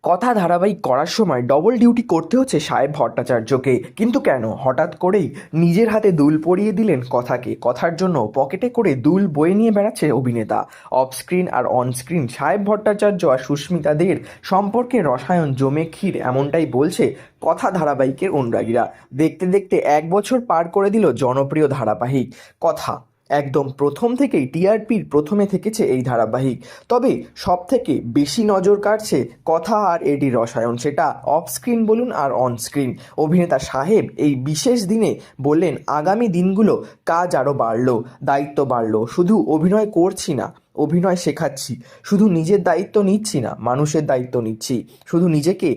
কথা ধারাবাহিক করার সময় ডবল ডিউটি করতে হচ্ছে সাহেব ভট্টাচার্যকে। কিন্তু কেন? হঠাৎ করেই নিজের হাতে দুল পরিয়ে দিলেন কথাকে। কথার জন্য পকেটে করে দুল বয়ে নিয়ে বেড়াচ্ছে অভিনেতা। অফ স্ক্রিন আর অন স্ক্রিন সাহেব ভট্টাচার্য আর সুস্মিতাদের সম্পর্কে রসায়ন জমে ক্ষীর, এমনটাই বলছে কথা ধারাবাহিকের অনুরাগীরা। দেখতে দেখতে 1 বছর পার করে দিল জনপ্রিয় ধারাবাহিক কথা। একদম প্রথম থেকেই টিআরপির প্রথমে থেকেছে এই ধারাবাহিক। তবে সব থেকে বেশি নজর কাড়ছে কথা আর এডির রসায়ন, সেটা অফ স্ক্রিন বলুন আর অন স্ক্রিন। অভিনেতা সাহেব এই বিশেষ দিনে বললেন, আগামী দিনগুলো কাজ আরও বাড়লো, দায়িত্ব বাড়লো। শুধু অভিনয় করছি না, অভিনয় শেখাচ্ছি। শুধু নিজের দায়িত্ব নিচ্ছি না, মানুষের দায়িত্ব নিচ্ছি। শুধু নিজেকে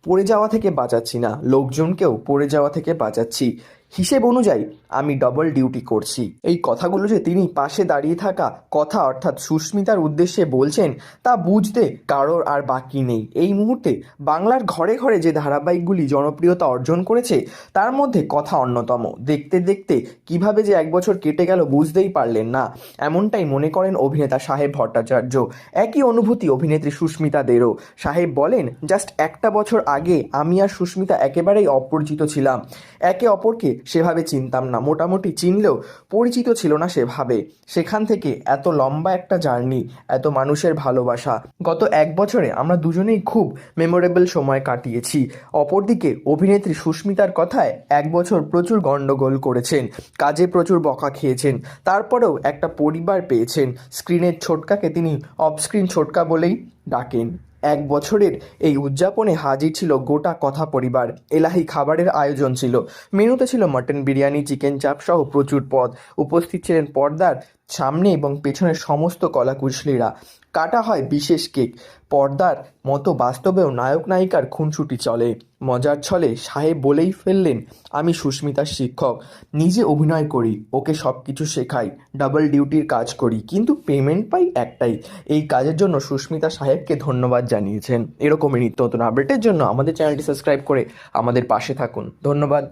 পড়ে যাওয়া থেকে বাঁচাচ্ছি না, লোকজনকেও পড়ে যাওয়া থেকে বাঁচাচ্ছি। হিসেব অনুযায়ী আমি ডবল ডিউটি করছি। এই কথাগুলো যে তিনি পাশে দাঁড়িয়ে থাকা কথা অর্থাৎ সুস্মিতার উদ্দেশ্যে বলছেন তা বুঝতে কারোর আর বাকি নেই। এই মুহূর্তে বাংলার ঘরে ঘরে যে ধারাবাহিকগুলি জনপ্রিয়তা অর্জন করেছে তার মধ্যে কথা অন্যতম। দেখতে দেখতে কিভাবে যে 1 বছর কেটে গেল বুঝতেই পারলেন না, এমনটাই মনে করেন অভিনেতা সাহেব ভট্টাচার্য। একই অনুভূতি অভিনেত্রী সুস্মিতাদেরও। সাহেব বলেন, জাস্ট 1 বছর আগে আমি আর সুস্মিতা একেবারেই অপরিচিত ছিলাম, একে অপরকে সেভাবে চিনতাম না, মোটামুটি চিনলেও পরিচিত ছিল না সেভাবে। সেখান থেকে এত লম্বা একটা জার্নি, এত মানুষের ভালোবাসা। গত 1 বছরে আমরা দুজনেই খুব মেমোরেবল সময় কাটিয়েছি। অপরদিকে অভিনেত্রী সুস্মিতার কথায় 1 বছর প্রচুর গন্ডগোল করেছেন, কাজে প্রচুর বকা খেয়েছেন, তারপরেও একটা পরিবার পেয়েছেন। স্ক্রিনের ছোটকাকে তিনি অফ স্ক্রিন ছোটকা বলেই ডাকেন। 1 বছরের এই উদযাপনে হাজির ছিল গোটা কথা পরিবার। এলাহি খাবারের আয়োজন ছিল। মেনুতে ছিল মাটন বিরিয়ানি, চিকেন চাপ সহ প্রচুর পদ। উপস্থিত ছিলেন পর্দার সামনে এবং পেছনের সমস্ত কলাকুশলীরা। কাটা হয় বিশেষ কেক। পর্দার মতো বাস্তবেও নায়ক নায়িকার খুনসুটি চলে। মজার ছলে সাহেব বলেই ফেললেন, আমি সুস্মিতার শিক্ষক, নিজে অভিনয় করি, ওকে সব কিছু শেখাই, ডাবল ডিউটির কাজ করি, কিন্তু পেমেন্ট পাই একটাই। এই কাজের জন্য সুস্মিতা সাহেবকে ধন্যবাদ জানিয়েছেন। এরকমই নিত্য নতুন আপডেটের জন্য আমাদের চ্যানেলটি সাবস্ক্রাইব করে আমাদের পাশে থাকুন। ধন্যবাদ।